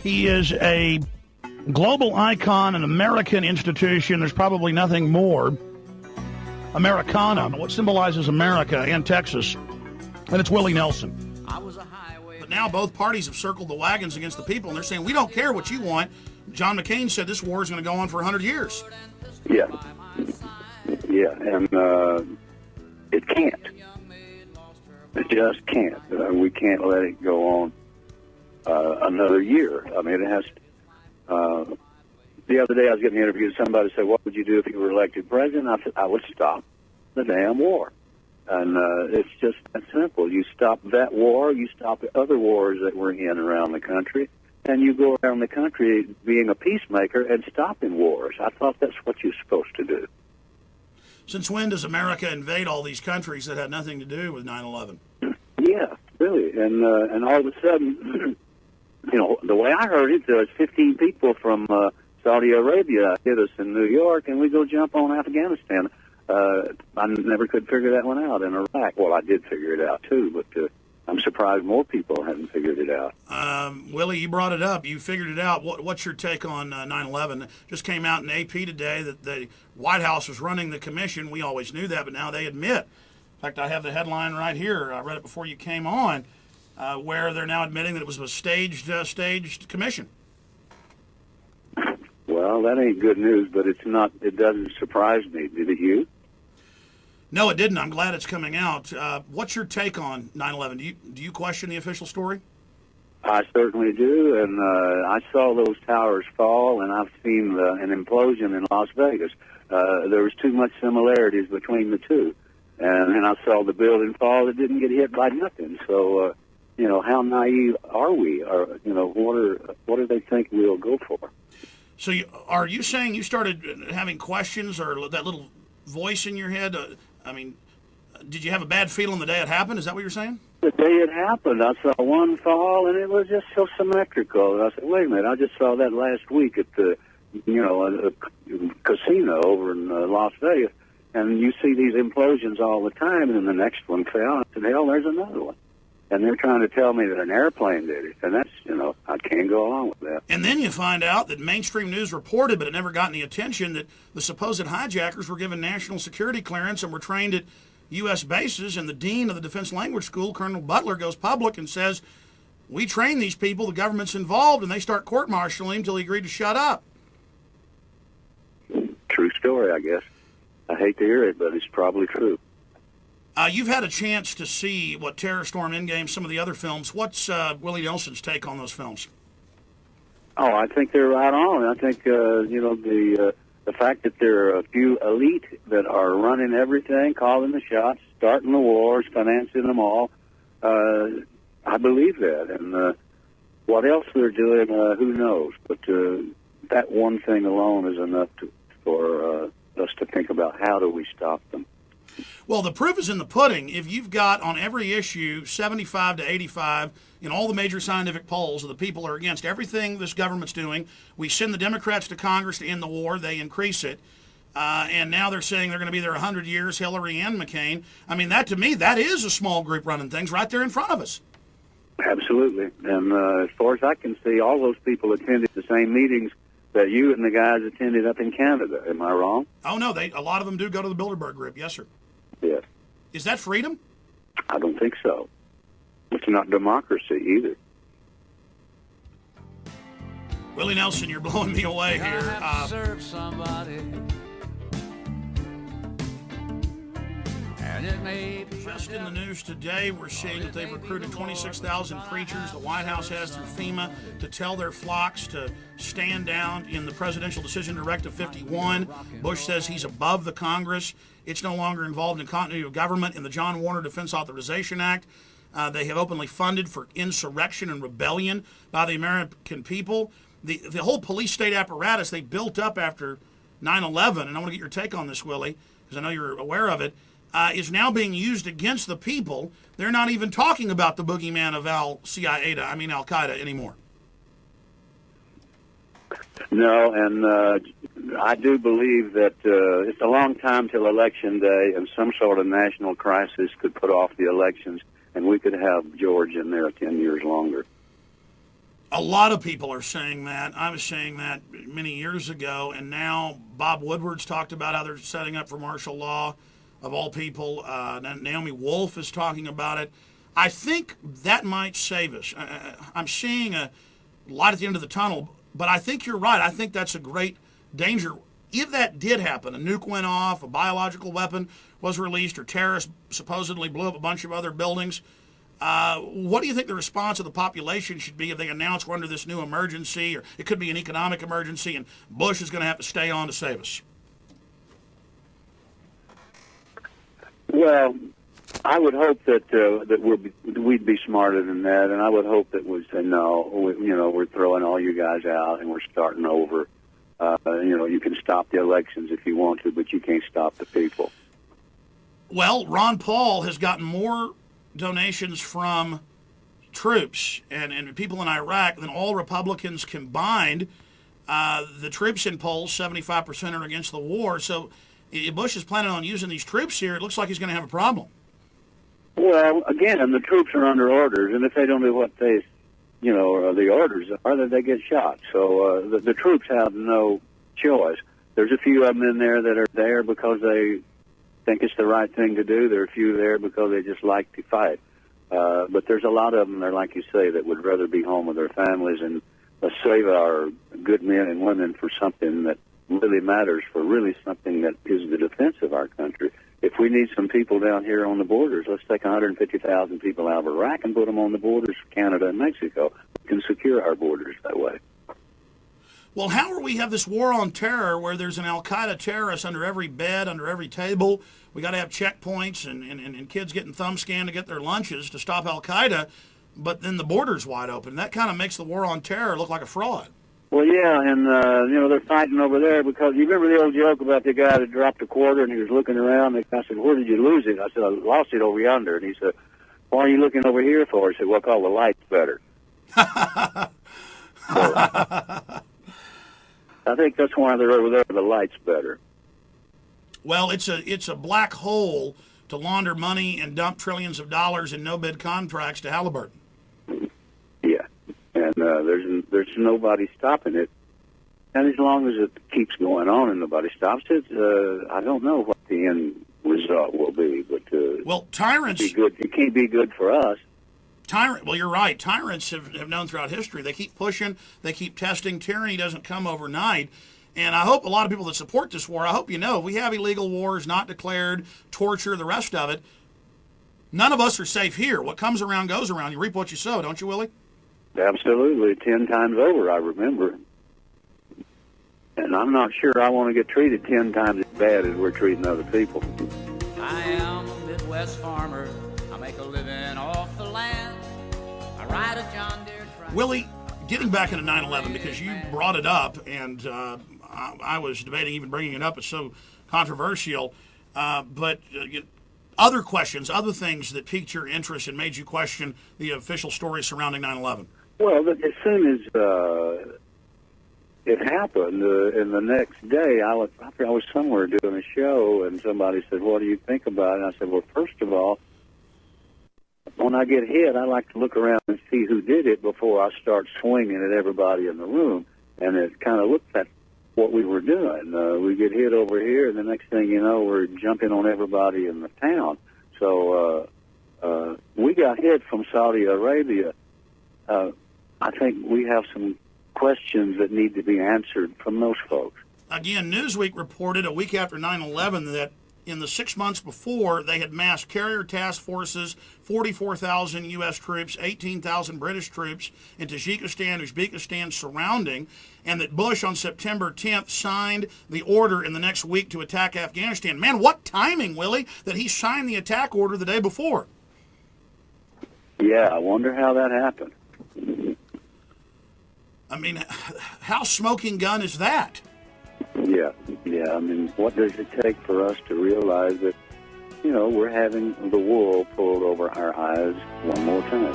He is a global icon, an American institution. There's probably nothing more Americana, what symbolizes America and Texas, and it's Willie Nelson. But now both parties have circled the wagons against the people, and they're saying, we don't care what you want. John McCain said this war is going to go on for 100 years. Yeah, and it can't. It just can't. We can't let it go on another year. I mean, it has. The other day I was getting interviewed. Somebody said, what would you do if you were elected president? I said, I would stop the damn war. And it's just that simple. You stop that war, you stop the other wars that we're in around the country, and you go around the country being a peacemaker and stopping wars. I thought that's what you're supposed to do. Since when does America invade all these countries that had nothing to do with 9/11? Yeah, really. And all of a sudden, you know, the way I heard it, there was 15 people from Saudi Arabia hit us in New York, and we go jump on Afghanistan. I never could figure that one out in Iraq. Well, I did figure it out, too, but I'm surprised more people haven't figured it out. Willie, you brought it up. You figured it out. What's your take on 9/11? Just came out in AP today that the White House was running the commission. We always knew that, but now they admit. In fact, I have the headline right here. I read it before you came on, where they're now admitting that it was a staged commission. Well, that ain't good news, but it's not. It doesn't surprise me. Did it you? No, it didn't. I'm glad it's coming out. What's your take on 9/11? Do you question the official story? I certainly do, and I saw those towers fall, and I've seen an implosion in Las Vegas. There was too much similarities between the two, and then I saw the building fall. It didn't get hit by nothing. So, you know, how naive are we? Or, you know, what do they think we'll go for? So, are you saying you started having questions or that little voice in your head? I mean, did you have a bad feeling the day it happened? Is that what you're saying? The day it happened, I saw one fall, and it was just so symmetrical. And I said, wait a minute, I just saw that last week at the, you know, a casino over in Las Vegas, and you see these implosions all the time, and then the next one fell, and I said, hell, there's another one. And they're trying to tell me that an airplane did it, and that's, you know, I can't go along with that. And then you find out that mainstream news reported, but it never got any attention, that the supposed hijackers were given national security clearance and were trained at U.S. bases, and the dean of the Defense Language School, Colonel Butler, goes public and says, we train these people, the government's involved, and they start court-martialing him until he agreed to shut up. True story, I guess. I hate to hear it, but it's probably true. You've had a chance to see Terror Storm, Endgame, some of the other films. What's Willie Nelson's take on those films? Oh, I think they're right on. I think, you know, the fact that there are a few elite that are running everything, calling the shots, starting the wars, financing them all, I believe that. And what else they're doing, who knows? But that one thing alone is enough for us to think about how do we stop them. Well, the proof is in the pudding. If you've got on every issue 75 to 85 in all the major scientific polls of the people are against everything this government's doing, we send the Democrats to Congress to end the war, they increase it, and now they're saying they're going to be there 100 years, Hillary and McCain. I mean, that to me, that is a small group running things right there in front of us. Absolutely. And as far as I can see, all those people attended the same meetings that you and the guys attended up in Canada. Am I wrong? Oh, no, a lot of them do go to the Bilderberg group. Yes, sir. Yes. Is that freedom? I don't think so. It's not democracy either. Willie Nelson, you're blowing me away here. Serve somebody. Just in the news today, we're seeing that they've recruited 26,000 preachers the White House has through FEMA to tell their flocks to stand down in the Presidential Decision Directive 51. Bush says he's above the Congress. It's no longer involved in continuity of government in the John Warner Defense Authorization Act. They have openly funded for insurrection and rebellion by the American people. The whole police state apparatus they built up after 9/11, and I want to get your take on this, Willie, because I know you're aware of it, is now being used against the people. They're not even talking about the boogeyman of Al-Qaeda anymore. No, and I do believe that it's a long time till Election Day, and some sort of national crisis could put off the elections, and we could have George in there 10 years longer. A lot of people are saying that. I was saying that many years ago, and now Bob Woodward's talked about how they're setting up for martial law, of all people. Naomi Wolf is talking about it. I think that might save us. I'm seeing a light at the end of the tunnel, but I think you're right. I think that's a great danger. If that did happen, a nuke went off, a biological weapon was released, or terrorists supposedly blew up a bunch of other buildings, what do you think the response of the population should be if they announce we're under this new emergency, or it could be an economic emergency, and Bush is going to have to stay on to save us? Well, I would hope that we'd be smarter than that, and I would hope that we'd say, no, we're throwing all you guys out and we're starting over. You can stop the elections if you want to, but you can't stop the people. Well, Ron Paul has gotten more donations from troops and people in Iraq than all Republicans combined. The troops in polls, 75% are against the war. So if Bush is planning on using these troops here, it looks like he's going to have a problem. Well, again, the troops are under orders, and if they don't do what the orders are, then they get shot. So the troops have no choice. There's a few of them in there that are there because they think it's the right thing to do. There are a few there because they just like to fight. But there's a lot of them there, like you say, that would rather be home with their families and save our good men and women for something that really matters, for really something that is the defense of our country. If we need some people down here on the borders, let's take 150,000 people out of Iraq and put them on the borders of Canada and Mexico. We can secure our borders that way. Well, how are we have this war on terror where there's an al-Qaeda terrorist under every bed, under every table? We got to have checkpoints and kids getting thumb scanned to get their lunches to stop al-Qaeda, but then the border's wide open. That kind of makes the war on terror look like a fraud. Well, yeah, and, they're fighting over there because you remember the old joke about the guy that dropped a quarter and he was looking around and I said, where did you lose it? I said, I lost it over yonder. And he said, why are you looking over here for? I said, well, call the lights better. So, I think that's why they're over there, the lights better. Well, it's a black hole to launder money and dump trillions of dollars in no-bid contracts to Halliburton. Yeah, and there's nobody stopping it. And as long as it keeps going on and nobody stops it, I don't know what the end result will be. But well, tyrants, it can't be good for us. Well, you're right. Tyrants have known throughout history. They keep pushing. They keep testing. Tyranny doesn't come overnight. And I hope a lot of people that support this war, I hope you know, we have illegal wars, not declared, torture, the rest of it. None of us are safe here. What comes around goes around. You reap what you sow, don't you, Willie? Absolutely. 10 times over, I remember. And I'm not sure I want to get treated 10 times as bad as we're treating other people. I am a Midwest farmer. I make a living off the land. I ride a John Deere tractor. Willie, getting back into 9/11, because you brought it up, and I was debating even bringing it up. It's so controversial. But other questions, other things that piqued your interest and made you question the official story surrounding 9/11? Well, as soon as it happened, and the next day, I was somewhere doing a show, and somebody said, "What do you think about it?" And I said, "Well, first of all, when I get hit, I like to look around and see who did it before I start swinging at everybody in the room." And it kind of looked at what we were doing. We get hit over here, and the next thing you know, we're jumping on everybody in the town. So we got hit from Saudi Arabia. I think we have some questions that need to be answered from those folks. Again, Newsweek reported a week after 9/11 that in the 6 months before, they had massed carrier task forces, 44,000 U.S. troops, 18,000 British troops in Tajikistan, Uzbekistan surrounding, and that Bush on September 10th signed the order in the next week to attack Afghanistan. Man, what timing, Willie, that he signed the attack order the day before. Yeah, I wonder how that happened. I mean, how smoking gun is that? Yeah. I mean, what does it take for us to realize that, we're having the wool pulled over our eyes one more time?